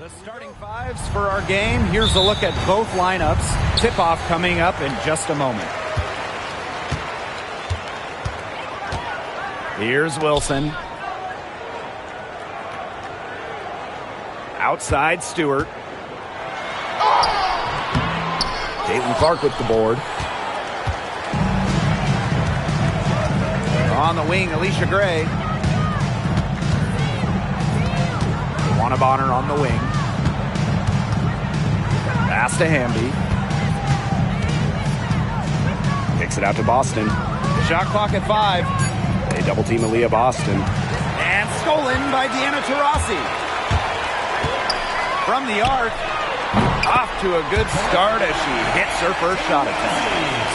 The starting fives for our game. Here's a look at both lineups. Tip-off coming up in just a moment. Here's Wilson. Outside Stewart. Caitlin Clark with the board. On the wing, Alicia Gray. Juana Bonner on the wing. Pass to Hamby. Kicks it out to Boston. Shot clock at 5. They double team Aaliyah Boston. And stolen by Deanna Taurasi. From the arc. Off to a good start as she hits her first shot attempt.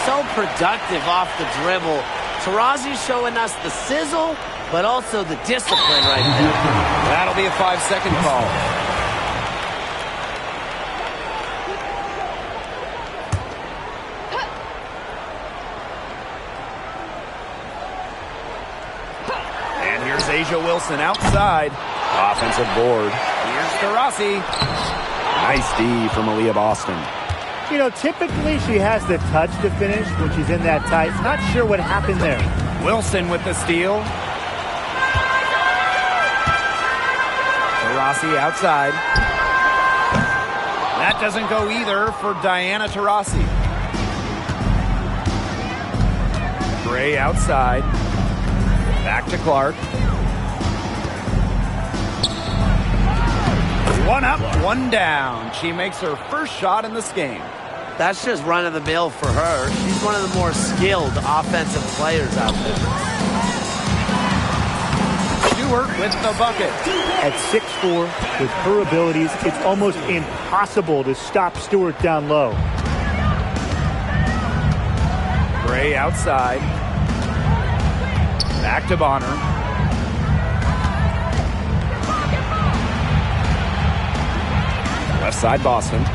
So productive off the dribble. Taurasi showing us the sizzle, but also the discipline right there. That'll be a 5-second call. And here's Asia Wilson outside. Offensive board. Here's Taurasi. Nice D from Aaliyah Boston. You know, typically she has the touch to finish when she's in that tight. Not sure what happened there. Wilson with the steal. Taurasi outside. That doesn't go either for Diana Taurasi. Gray outside. Back to Clark. One up, one down. She makes her first shot in this game. That's just run-of-the-mill for her. She's one of the more skilled offensive players out there. Stewart with the bucket. At 6'4", with her abilities, it's almost impossible to stop Stewart down low. Gray outside. Back to Bonner. Left side Boston.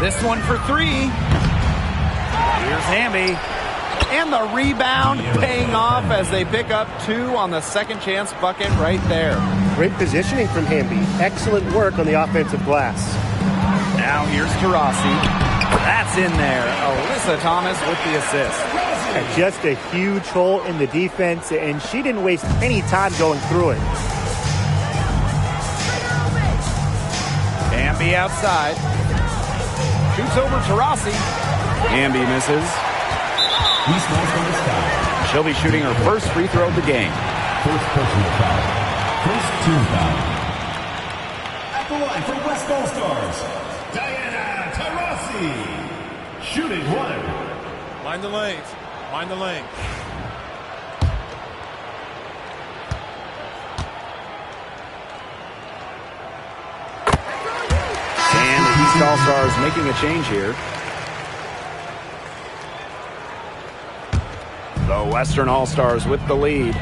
This one for 3. Here's Hamby. And the rebound paying off as they pick up 2 on the second chance bucket right there. Great positioning from Hamby. Excellent work on the offensive glass. Now here's Taurasi. That's in there. Alyssa Thomas with the assist. And just a huge hole in the defense, and she didn't waste any time going through it. Hamby outside. Shoots over Taurasi. Hamby misses. She'll be shooting her first free throw of the game. First personal foul. First team foul. At the line for West All-Stars, Diana Taurasi. Shooting 1. Mind the lanes. Mind the lane. And the East All-Stars making a change here. The Western All-Stars with the lead.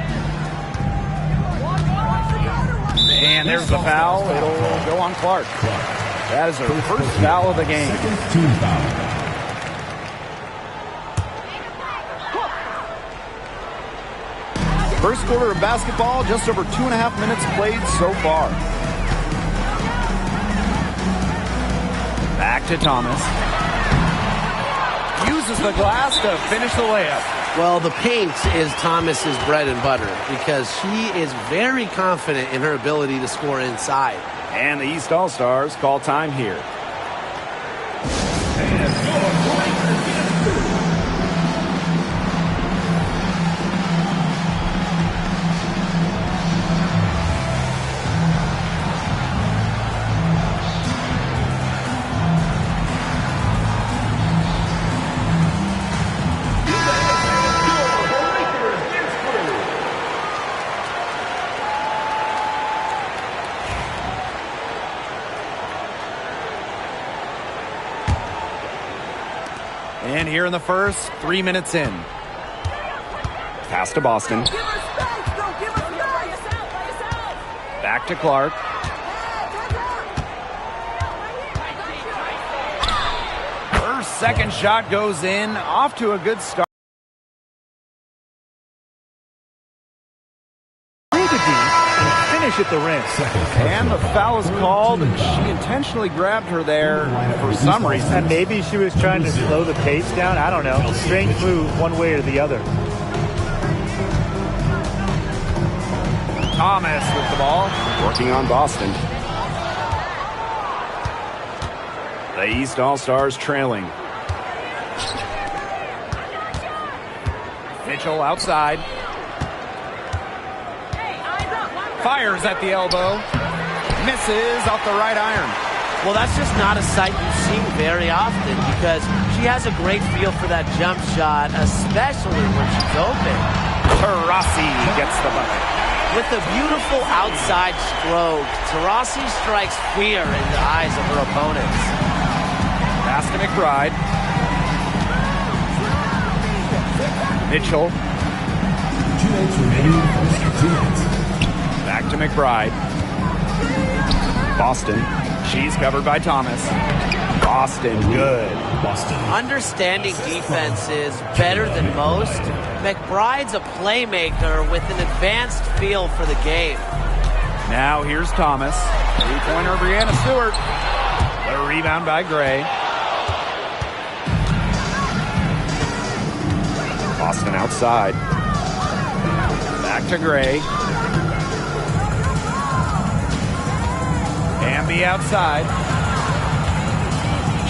And there's the foul. It'll go on Clark. That is her first foul of the game. Second team foul. First quarter of basketball, just over 2.5 minutes played so far. Back to Thomas. Uses the glass to finish the layup. Well, the paint is Thomas's bread and butter because she is very confident in her ability to score inside. And the East All-Stars call time here. And here in the first, 3 minutes in. Pass to Boston. Back to Clark. Her second shot goes in. Off to a good start. And finish at the rim. And the foul is called. She intentionally grabbed her there for some reason. And maybe she was trying to slow the pace down. I don't know. Strange move one way or the other. Thomas with the ball, working on Boston. The East All-Stars trailing. Mitchell outside. Fires at the elbow. Misses off the right iron. Well, that's just not a sight you see very often because she has a great feel for that jump shot, especially when she's open. Taurasi gets the bucket. With a beautiful outside stroke, Taurasi strikes fear in the eyes of her opponents. Pass to McBride. Mitchell. 2 minutes remaining in the first 2 minutes. Back to McBride. Boston. She's covered by Thomas. Boston, good. Boston. Understanding defense is better than most. McBride's a playmaker with an advanced feel for the game. Now here's Thomas. Three-pointer, Brianna Stewart. The rebound by Gray. Boston outside. Back to Gray. Amby outside.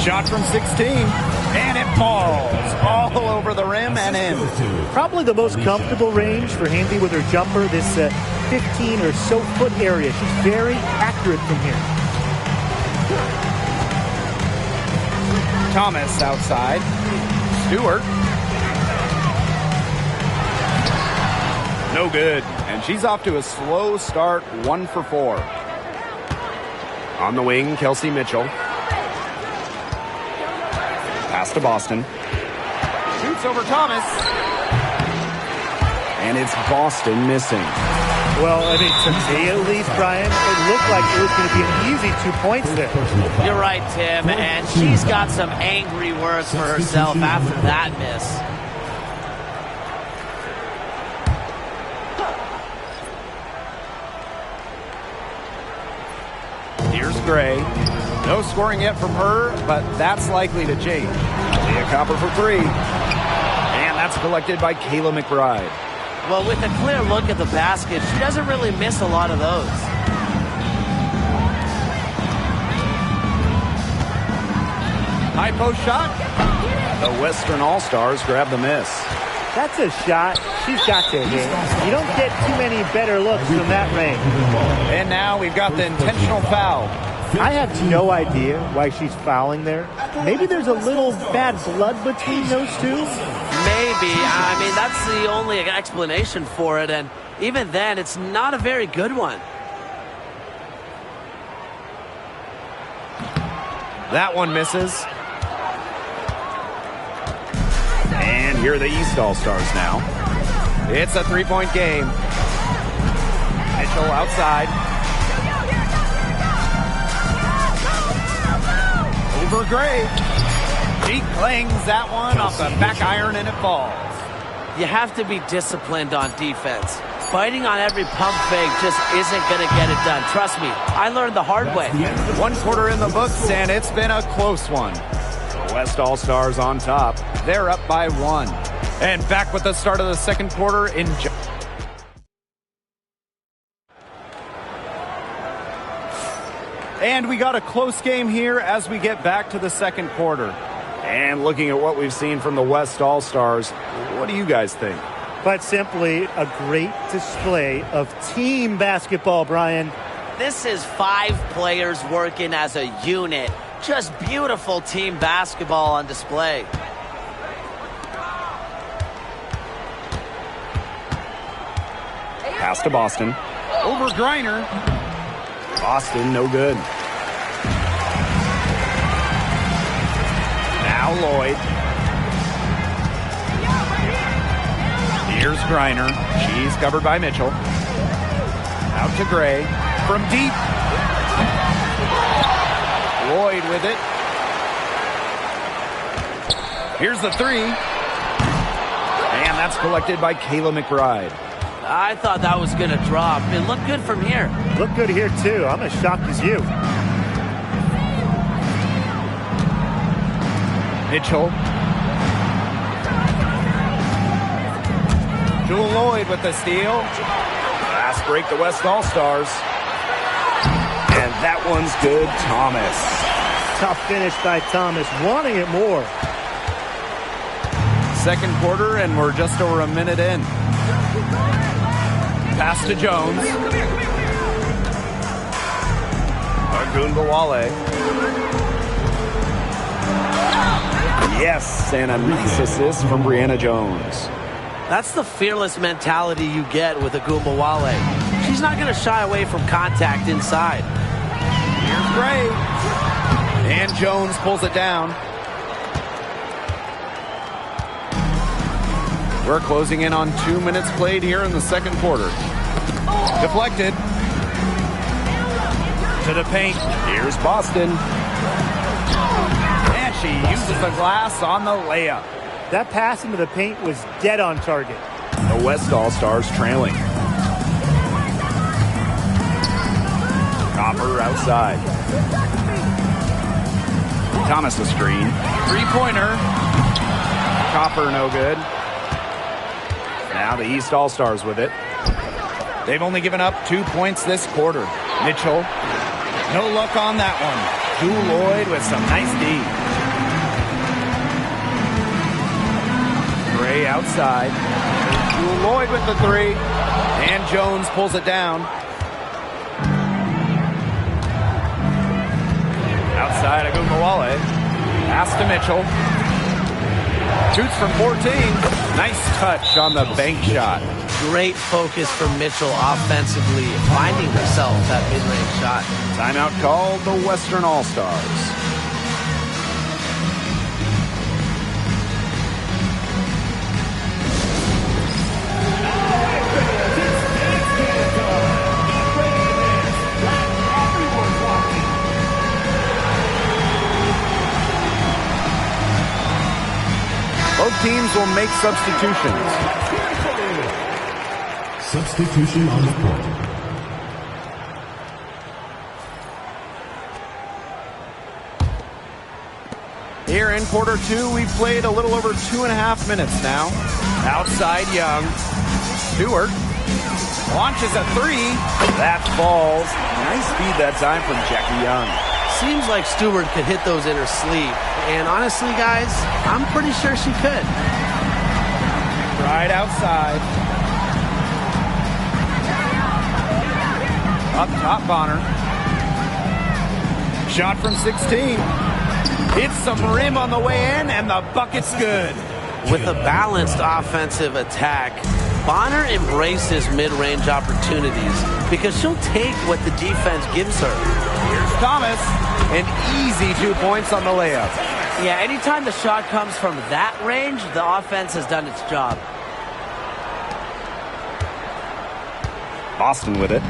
Shot from 16. And it falls all over the rim and in. Probably the most comfortable range for Hamby with her jumper, this 15 or so foot area. She's very accurate from here. Thomas outside. Stewart. No good. And she's off to a slow start, 1 for 4. On the wing, Kelsey Mitchell. Pass to Boston. Shoots over Thomas. And it's Boston missing. Well, I mean, to me at least, Brian, it looked like it was going to be an easy 2 points there. You're right, Tim, and she's got some angry words for herself after that miss. Here's Gray. No scoring yet from her, but that's likely to change. Leah Copper for 3. And that's collected by Kayla McBride. Well, with a clear look at the basket, she doesn't really miss a lot of those. High post shot. The Western All-Stars grab the miss. That's a shot she's got to hit. You don't get too many better looks from that range. And now we've got the intentional foul. I have no idea why she's fouling there. Maybe there's a little bad blood between those two. Maybe. I mean, that's the only explanation for it, and even then, it's not a very good one. That one misses. And here are the East All-Stars now. It's a three-point game. Mitchell outside. Over Gray. She clings that one off the back iron and it falls. You have to be disciplined on defense. Fighting on every pump fake just isn't going to get it done. Trust me, I learned the hard way. 1 quarter in the books, and it's been a close one. The West All-Stars on top. They're up by 1. And back with the start of the second quarter in... And we got a close game here as we get back to the second quarter. And looking at what we've seen from the West All-Stars, what do you guys think? Quite simply, a great display of team basketball, Brian. This is 5 players working as a unit. Just beautiful team basketball on display. Pass to Boston. Over Griner. Boston, no good. Now Lloyd. Here's Griner. She's covered by Mitchell. Out to Gray. From deep. Lloyd with it. Here's the 3. And that's collected by Kayla McBride. I thought that was going to drop. It looked good from here. Look good here, too. I'm as shocked as you. Mitchell. Jewel Lloyd with the steal. Fast break the West All-Stars. And that one's good, Thomas. Tough finish by Thomas, wanting it more. Second quarter, and we're just over a minute in. Pass to Jones. Agunbawale. Yes, and a nice assist from Brianna Jones. That's the fearless mentality you get with Agunbawale. She's not going to shy away from contact inside. Here's Gray. And Jones pulls it down. We're closing in on 2 minutes played here in the second quarter. Deflected. To the paint. Here's Boston. And she uses the glass on the layup. That pass into the paint was dead on target. The West All-Stars trailing. Copper outside. Thomas a screen. Three-pointer. Copper no good. Now the East All-Stars with it. They've only given up 2 points this quarter. Mitchell. No luck on that one. Jewel Lloyd with some nice D. Gray outside. Jewel Lloyd with the three. And Jones pulls it down. Outside Agunbawale. Pass to Mitchell. Shoots from 14. Nice touch on the bank shot. Great focus from Mitchell offensively, finding herself that mid-range shot. Timeout called the Western All-Stars. Both teams will make substitutions. Substitution on the court. Here in quarter two, we've played a little over 2.5 minutes now. Outside Young. Stewart launches a three. That falls. Nice speed that time from Jackie Young. Seems like Stewart could hit those in her sleeve. And honestly, guys, I'm pretty sure she could. Right outside. Up top, Bonner. Shot from 16. Hits some rim on the way in, and the bucket's good. With a balanced offensive attack, Bonner embraces mid-range opportunities because she'll take what the defense gives her. Here's Thomas. An easy 2 points on the layup. Yeah, anytime the shot comes from that range, the offense has done its job. Boston with it.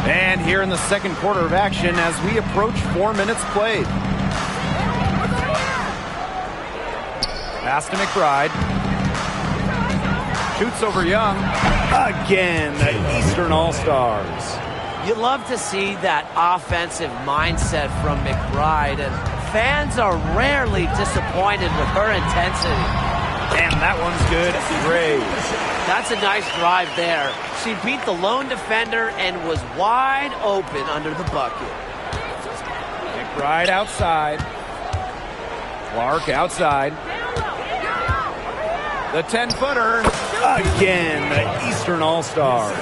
And here in the second quarter of action as we approach 4 minutes played. Pass to McBride. Shoots over Young. Again, the Eastern All-Stars. You love to see that offensive mindset from McBride, and fans are rarely disappointed with her intensity. And that one's good. Gray. That's a nice drive there. She beat the lone defender and was wide open under the bucket. McBride outside. Clark outside. The 10-footer. Again, the Eastern All-Stars.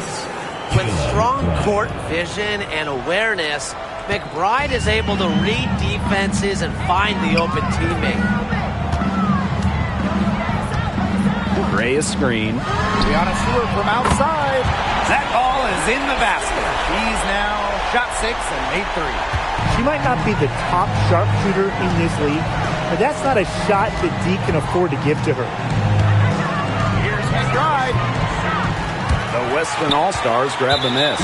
With strong court vision and awareness, McBride is able to read defenses and find the open teammate. Gray is screen. Brianna Stewart from outside. That ball is in the basket. She's now shot 6 and made 3. She might not be the top sharpshooter in this league, but that's not a shot that D can afford to give to her. Here's McBride. The Western All-Stars grab the miss.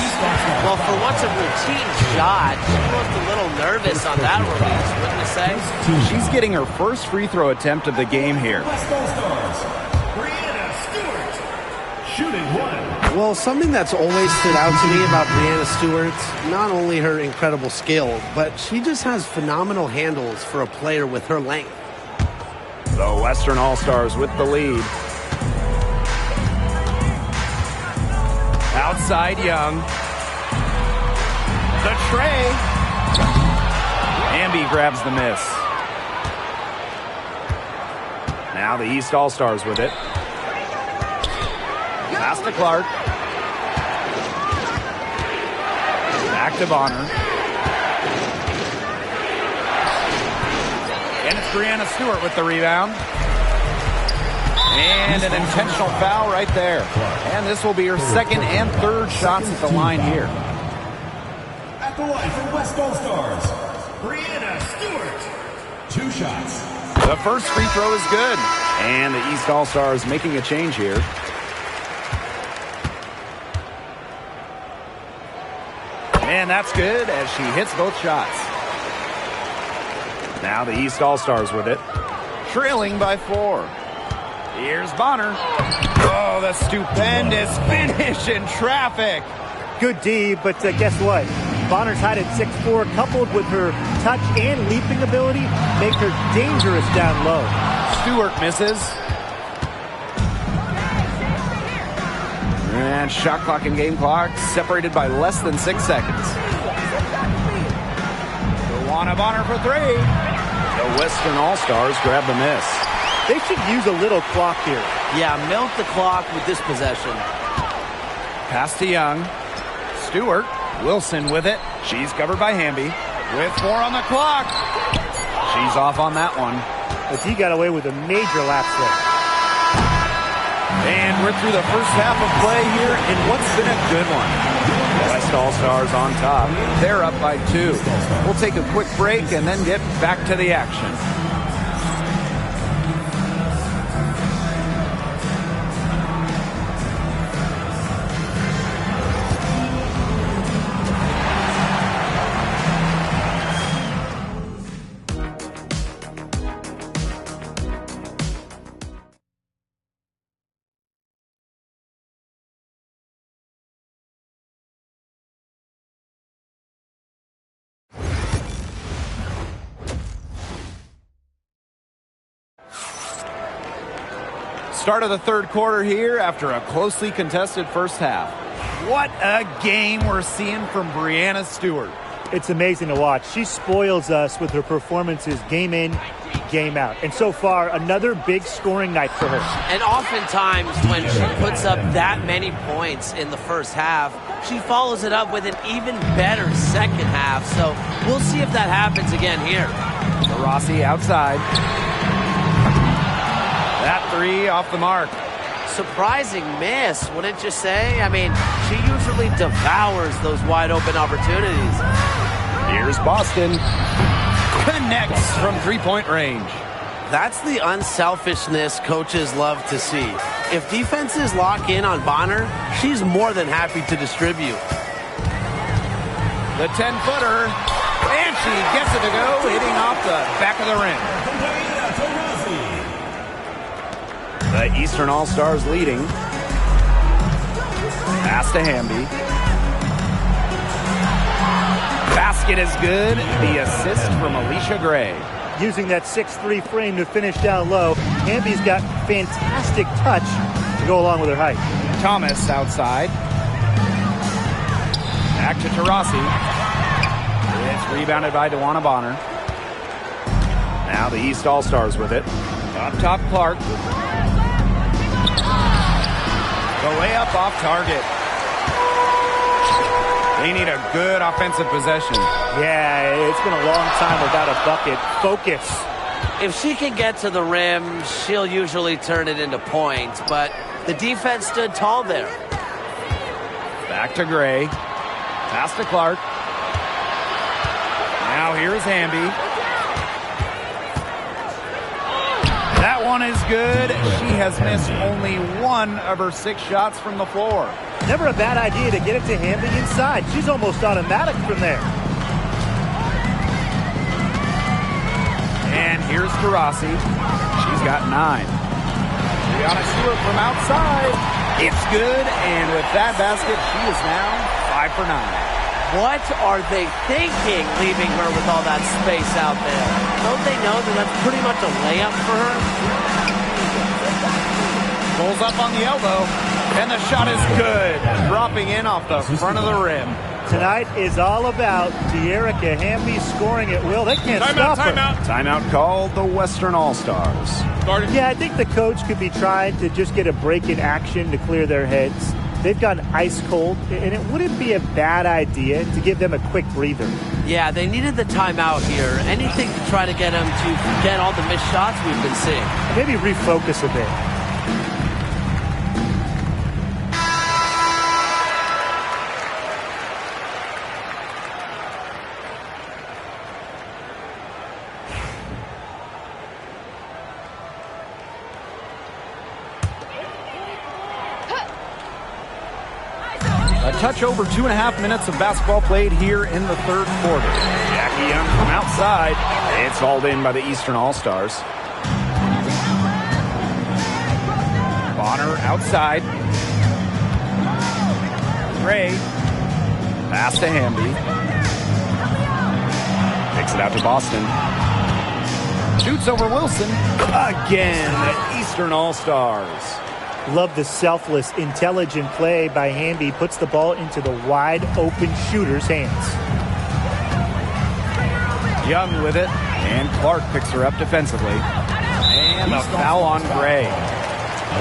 Well, for once a routine shot, she looked a little nervous on that release, wouldn't you say? She's getting her first free throw attempt of the game here. West All-Stars, Brianna Stewart, shooting 1. Well, something that's always stood out to me about Breanna Stewart, not only her incredible skill, but she just has phenomenal handles for a player with her length. The Western All-Stars with the lead. Outside Young. The tray. Hamby grabs the miss. Now the East All-Stars with it. Pass to Clark. Back to Bonner. And it's Breanna Stewart with the rebound. And an intentional foul right there. And this will be her second and third shots at the line here. At the line for West All-Stars, Breanna Stewart. 2 shots. The first free throw is good. And the East All-Stars making a change here. And that's good as she hits both shots. Now the East All-Stars with it. Trailing by 4. Here's Bonner. Oh, the stupendous finish in traffic. Good D, but guess what? Bonner's height at 6'4", coupled with her touch and leaping ability, make her dangerous down low. Stewart misses. And shot clock and game clock separated by less than 6 seconds. Luana Bonner for 3. The Western All-Stars grab the miss. They should use a little clock here. Yeah, milk the clock with this possession. Pass to Young. Stewart. Wilson with it. She's covered by Hamby. With 4 on the clock. She's off on that one. But he got away with a major lapse there. And we're through the first half of play here in what's been a good one. West All-Stars on top. They're up by 2. We'll take a quick break and then get back to the action. Start of the third quarter here after a closely contested first half. What a game we're seeing from Breanna Stewart. It's amazing to watch. She spoils us with her performances game in, game out. And so far, another big scoring night for her. And oftentimes when she puts up that many points in the first half, she follows it up with an even better second half. So we'll see if that happens again here. Rossi outside. That 3 off the mark. Surprising miss, wouldn't you say? I mean, she usually devours those wide open opportunities. Here's Boston. Connects from 3-point range. That's the unselfishness coaches love to see. If defenses lock in on Bonner, she's more than happy to distribute. The 10-footer. And she gets it to go, hitting off the back of the rim. The Eastern All-Stars leading. Pass to Hamby. Basket is good. The assist from Alicia Gray. Using that 6'3" frame to finish down low, Hamby's got fantastic touch to go along with her height. Thomas outside. Back to Taurasi. It's rebounded by Luana Bonner. Now the East All-Stars with it. Up top, Clark. The layup off target. They need a good offensive possession. Yeah, it's been a long time without a bucket. Focus. If she can get to the rim, she'll usually turn it into points, but the defense stood tall there. Back to Gray. Pass to Clark. Now here's Hamby. That one is good. She has missed only 1 of her 6 shots from the floor. Never a bad idea to get it to Hamby inside. She's almost automatic from there. And here's Taurasi. She's got 9. Breanna Stewart from outside. It's good, and with that basket, she is now 5 for 9. What are they thinking, leaving her with all that space out there? Don't they know that that's pretty much a layup for her? Pulls up on the elbow, and the shot is good. Dropping in off the front of the rim. Tonight is all about De'Erica Hamby scoring at will. They can't stop her. Timeout called the Western All-Stars. Yeah, I think the coach could be trying to just get a break in action to clear their heads. They've gone ice cold, and it wouldn't be a bad idea to give them a quick breather. Yeah, they needed the timeout here. Anything to try to get them to forget all the missed shots we've been seeing. Maybe refocus a bit. A touch over 2.5 minutes of basketball played here in the third quarter. Jackie Young from outside. It's hauled in by the Eastern All-Stars. Bonner outside. Gray. Pass to Hamby. Kicks it out to Boston. Shoots over Wilson. Again, the Eastern All-Stars. Love the selfless, intelligent play by Hamby. Puts the ball into the wide-open shooter's hands. Young with it, and Clark picks her up defensively. And a foul on Gray.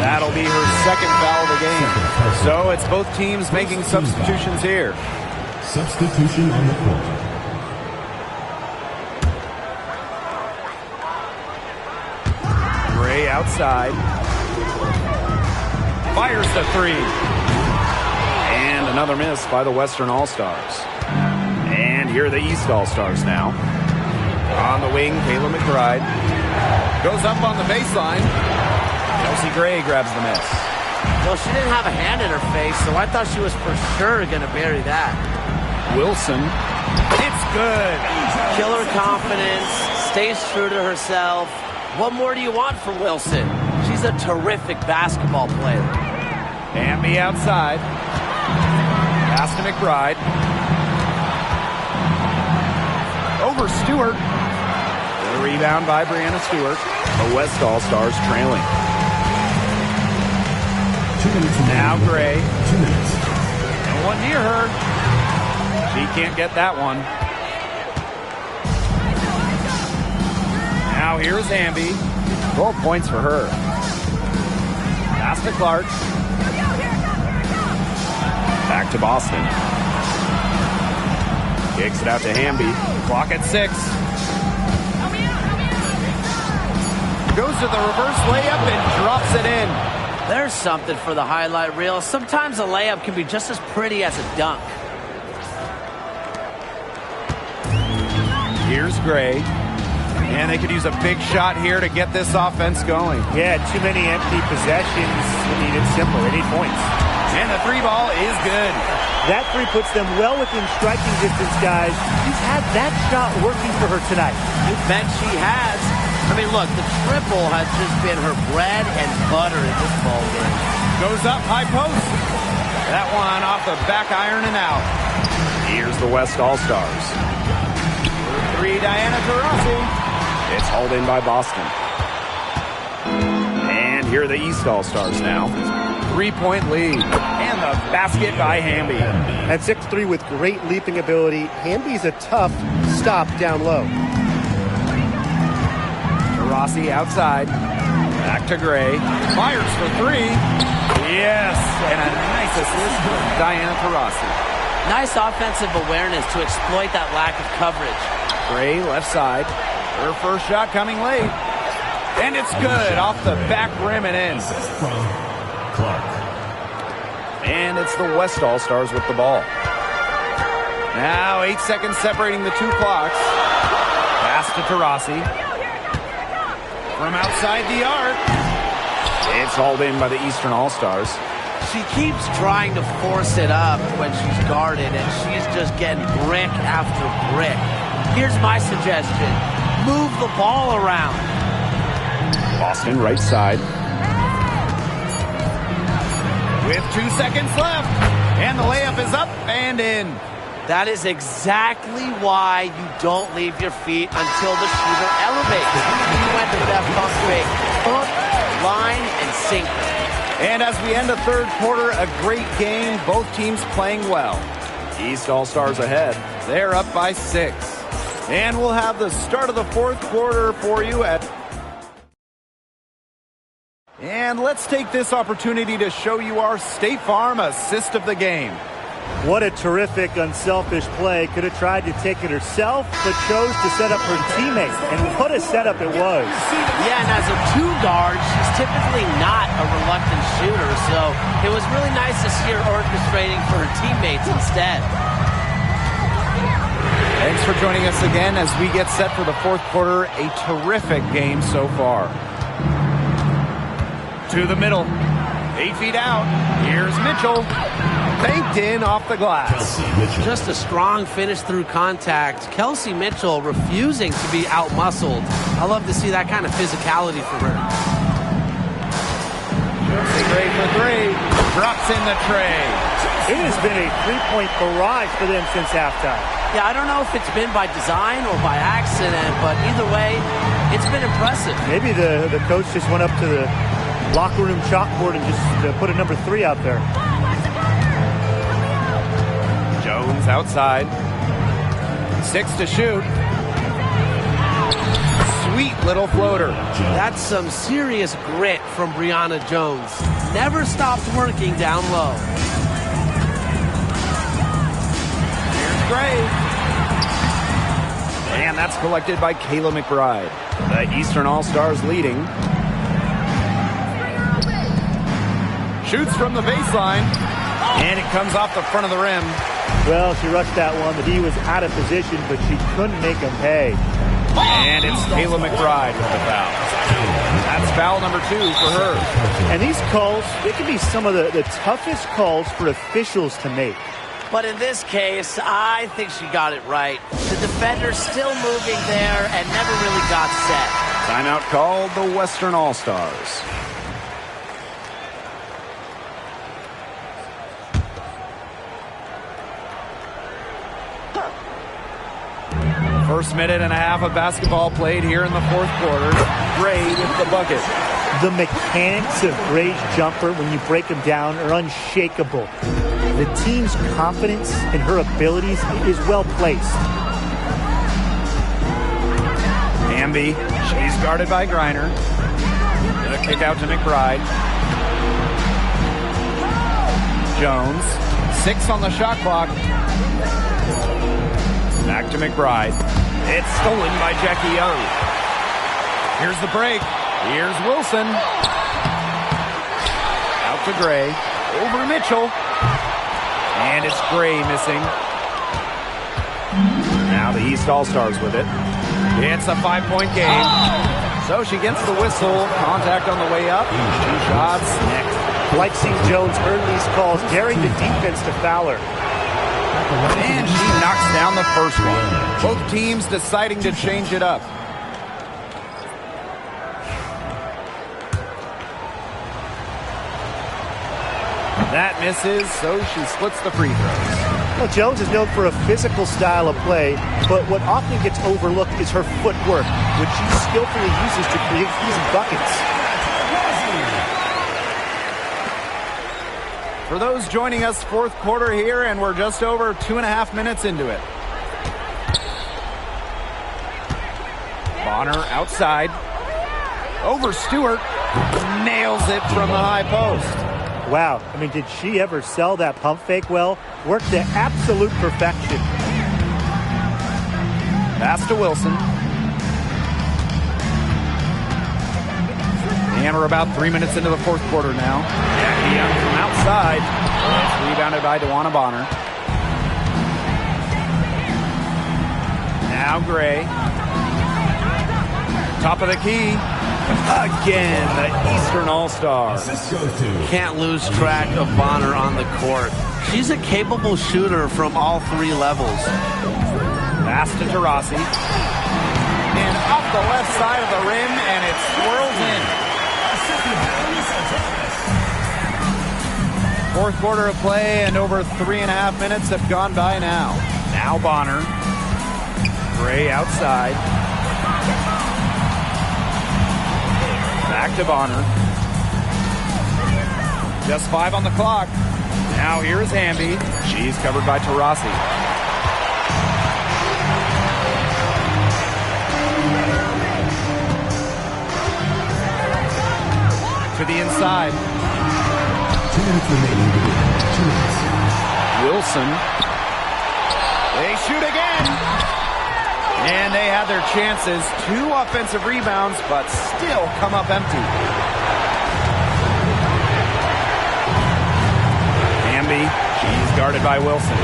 That'll be her second foul of the game. So it's both teams making substitutions here. Substitution on the court. Gray outside. Fires the three. And another miss by the Western All-Stars. And here are the East All-Stars now. On the wing, Kayla McBride. Goes up on the baseline. Chelsea Gray grabs the miss. Well, she didn't have a hand in her face, so I thought she was for sure going to bury that. Wilson. It's good. Killer confidence, stays true to herself. What more do you want from Wilson? She's a terrific basketball player. Hamby outside. Pass to McBride. Over Stewart. The rebound by Brianna Stewart. The West All-Stars trailing. 2 minutes. Now Gray. 2 minutes. No one near her. She can't get that one. Now here's Hamby. 12 points for her. Pass to Clark. Back to Boston. Kicks it out to Hamby. Clock at 6. Goes to the reverse layup and drops it in. There's something for the highlight reel. Sometimes a layup can be just as pretty as a dunk. Here's Gray. And they could use a big shot here to get this offense going. Yeah, too many empty possessions. I mean, it's simple. They need points. And the three ball is good. That three puts them well within striking distance, guys. She's had that shot working for her tonight. You bet she has. I mean, look, the triple has just been her bread and butter in this ball game. Goes up high post. That one off the back iron and out. Here's the West All-Stars. 3, Diana Taurasi. It's hauled in by Boston. And here are the East All-Stars now. 3-point lead. And the basket by Hamby. At 6'3" with great leaping ability, Hamby's a tough stop down low. Taurasi outside. Back to Gray. Fires for 3. Yes. And a nice assist from Diana Taurasi. Nice offensive awareness to exploit that lack of coverage. Gray left side. Her first shot coming late. And it's good off the back rim and in. From Clark. And it's the West All-Stars with the ball. Now 8 seconds separating the two clocks. Pass to Taurasi. From outside the arc. It's hauled in by the Eastern All-Stars. She keeps trying to force it up when she's guarded, and she's just getting brick after brick. Here's my suggestion. Move the ball around. Boston right side. With 2 seconds left, and the layup is up and in. That is exactly why you don't leave your feet until the shooter elevates. He went to that pump fake, hook, line, and sinker. And as we end the third quarter, a great game. Both teams playing well. East All-Stars ahead. They're up by 6. And we'll have the start of the fourth quarter for you at... And let's take this opportunity to show you our State Farm assist of the game. What a terrific, unselfish play. Could have tried to take it herself, but chose to set up her teammate. And what a setup it was. Yeah, and as a two guard, she's typically not a reluctant shooter. So it was really nice to see her orchestrating for her teammates instead. Thanks for joining us again as we get set for the fourth quarter. A terrific game so far. To the middle. 8 feet out. Here's Mitchell. Banked in off the glass. Just a strong finish through contact. Kelsey Mitchell refusing to be out-muscled. I love to see that kind of physicality from her. Gray for 3. Drops in the tray. It has been a three-point barrage for them since halftime. Yeah, I don't know if it's been by design or by accident, but either way, it's been impressive. Maybe the coach just went up to the locker room chalkboard and just put a number 3 out there. Jones outside. 6 to shoot. Sweet little floater. That's some serious grit from Brianna Jones. Never stopped working down low. Here's Gray. And that's collected by Kayla McBride. The Eastern All-Stars leading. Shoots from the baseline. And it comes off the front of the rim. Well, she rushed that one. The D was out of position, but she couldn't make him pay. And it's Kayla McBride with the foul. That's foul number 2 for her. And these calls, they can be some of the toughest calls for officials to make. But in this case, I think she got it right. The defender's still moving there and never really got set. Timeout called the Western All-Stars. First minute and a half of basketball played here in the fourth quarter. Gray with the bucket. The mechanics of Gray's jumper, when you break them down, are unshakable. The team's confidence in her abilities is well placed. Amby, she's guarded by Griner. The kick out to McBride. Jones, 6 on the shot clock. Back to McBride. It's stolen by Jackie Young. Here's the break. Here's Wilson. Out to Gray. Over Mitchell. And it's Gray missing. Now the East All-Stars with it. It's a 5-point game. So she gets the whistle. Contact on the way up. 2 shots next. Like seeing Jones earn these calls, daring the defense to foul her. And she knocks down the first one. Both teams deciding to change it up. That misses, so she splits the free throws. Well, Jones is known for a physical style of play, but what often gets overlooked is her footwork, which she skillfully uses to create easy buckets. For those joining us, fourth quarter here, and we're just over 2.5 minutes into it. Bonner outside. Over Stewart. Nails it from the high post. Wow. I mean, did she ever sell that pump fake well? Worked to absolute perfection. Pass to Wilson. And we're about 3 minutes into the fourth quarter now. Jackie Young from outside. It's rebounded by DeWanna Bonner. Now Gray. Top of the key. Again, the Eastern All-Stars. Can't lose track of Bonner on the court. She's a capable shooter from all 3 levels. Pass to Taurasi. And off the left side of the rim, and it swirls in. Fourth quarter of play, and over 3.5 minutes have gone by now. Now Bonner. Gray outside. Back to Bonner. Just 5 on the clock. Now here's Hamby. She's covered by Taurasi. To the inside. 2 minutes remaining. 2 minutes. Wilson. They shoot again. And they had their chances. 2 offensive rebounds, but still come up empty. Hamby. She's guarded by Wilson.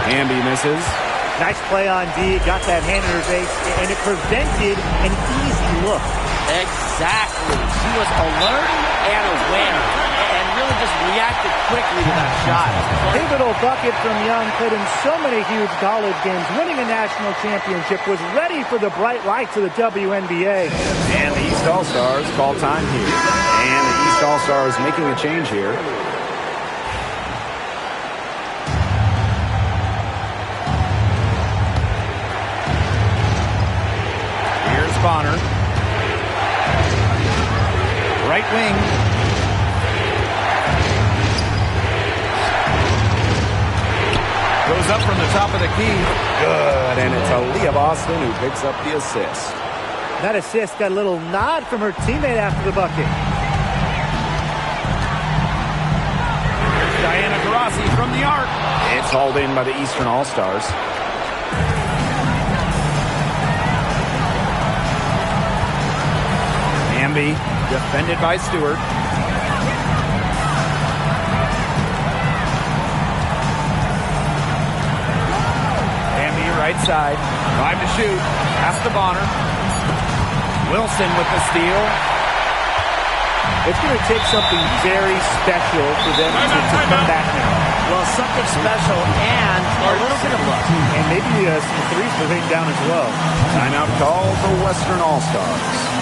Hamby misses. Nice play on D. Got that hand in her face, and it prevented an easy look. Exactly. She was alert and aware and really just reacted quickly to that shot. Pivotal bucket from Young, played in so many huge college games, winning a national championship, was ready for the bright lights of the WNBA. And the East All-Stars call time here. And the East All-Stars making a change here. Here's Bonner. Right wing. Goes up from the top of the key. Good. And it's Aaliyah Boston who picks up the assist. That assist got a little nod from her teammate after the bucket. Here's Diana Taurasi from the arc. It's hauled in by the Eastern All-Stars. Hamby defended by Stewart. Hamby right side. 5 to shoot. Pass to Bonner. Wilson with the steal. It's going to take something very special for them to come back now. Well, something special and a little bit of luck. And maybe some threes to rain down as well. Timeout call for Western All-Stars.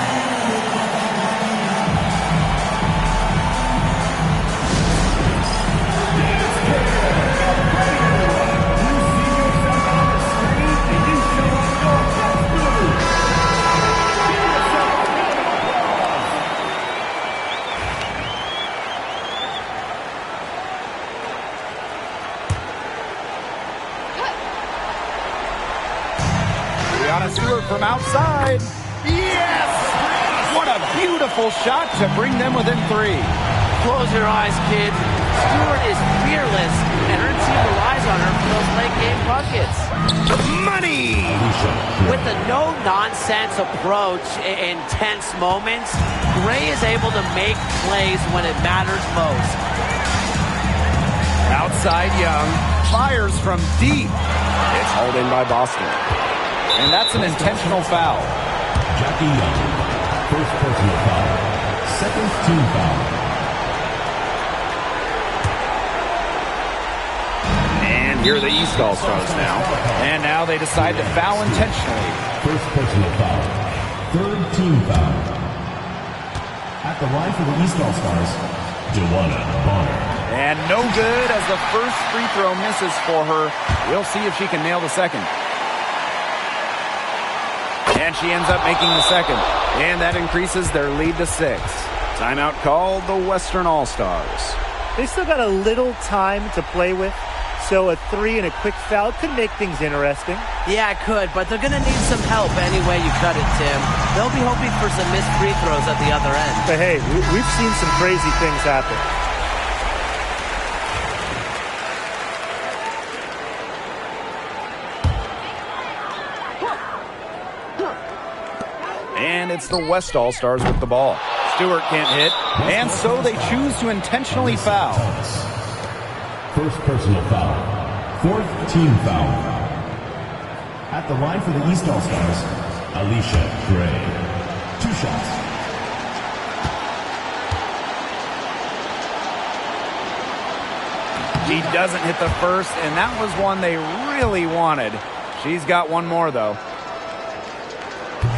Stewart from outside. Yes! What a beautiful shot to bring them within 3. Close your eyes, kid. Stewart is fearless, and her team relies on her for those late-game buckets. Money! With a no-nonsense approach in tense moments, Gray is able to make plays when it matters most. Outside Young. Fires from deep. It's hauled in by Boston. And that's an intentional foul. Jackie Young, first personal foul, second team foul. And here are the East All-Stars now. And now they decide to foul intentionally. First personal foul, third team foul. At the line for the East All-Stars, Joanna Bonner. And no good as the first free throw misses for her. We'll see if she can nail the second. And she ends up making the second. And that increases their lead to 6. Timeout called the Western All-Stars. They still got a little time to play with, so a 3 and a quick foul could make things interesting. Yeah, it could, but they're going to need some help any way you cut it, Tim. They'll be hoping for some missed free throws at the other end. But hey, we've seen some crazy things happen. And it's the West All-Stars with the ball. Stewart can't hit, and so they choose to intentionally foul. First personal foul, fourth team foul. At the line for the East All-Stars, Alicia Gray. 2 shots. She doesn't hit the first, and that was one they really wanted. She's got one more, though.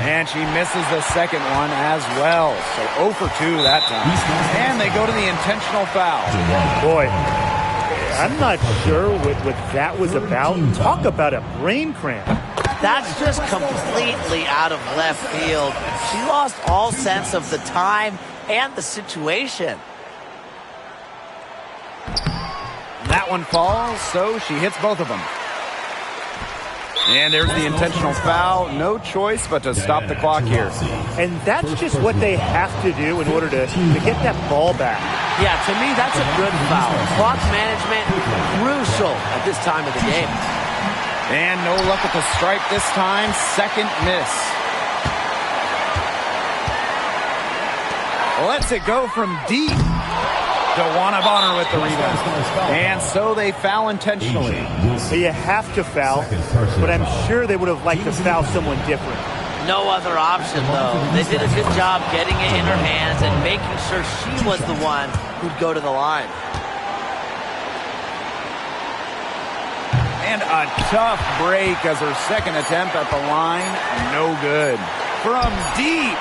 And she misses the second one as well. So 0 for 2 that time. And they go to the intentional foul. Boy, I'm not sure what that was about. Talk about a brain cramp. That's just completely out of left field. She lost all sense of the time and the situation. That one falls, so she hits both of them. And there's the intentional foul. No choice but to stop the clock here. And that's just what they have to do in order to get that ball back. Yeah, to me, that's a good foul. Clock management, crucial at this time of the game. And no luck at the stripe this time. Second miss. Lets it go from deep. DeWanna Bonner with the rebound. And so they foul intentionally. You have to foul, but I'm sure they would have liked to foul someone different. No other option, though. They did a good job getting it in her hands and making sure she was the one who'd go to the line. And a tough break as her second attempt at the line. No good. From deep.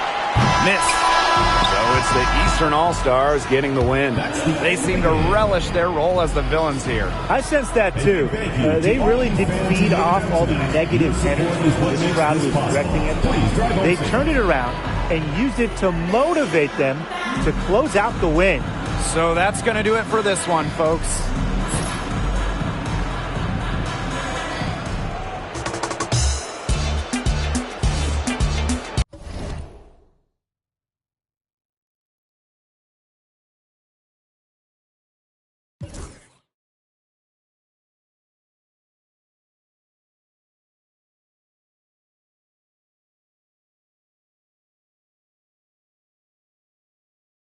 Missed. So it's the Eastern All-Stars getting the win. They seem to relish their role as the villains here. I sense that too. They really did feed off all the negative energy this crowd was directing at them. They turned it around and used it to motivate them to close out the win. So that's going to do it for this one, folks.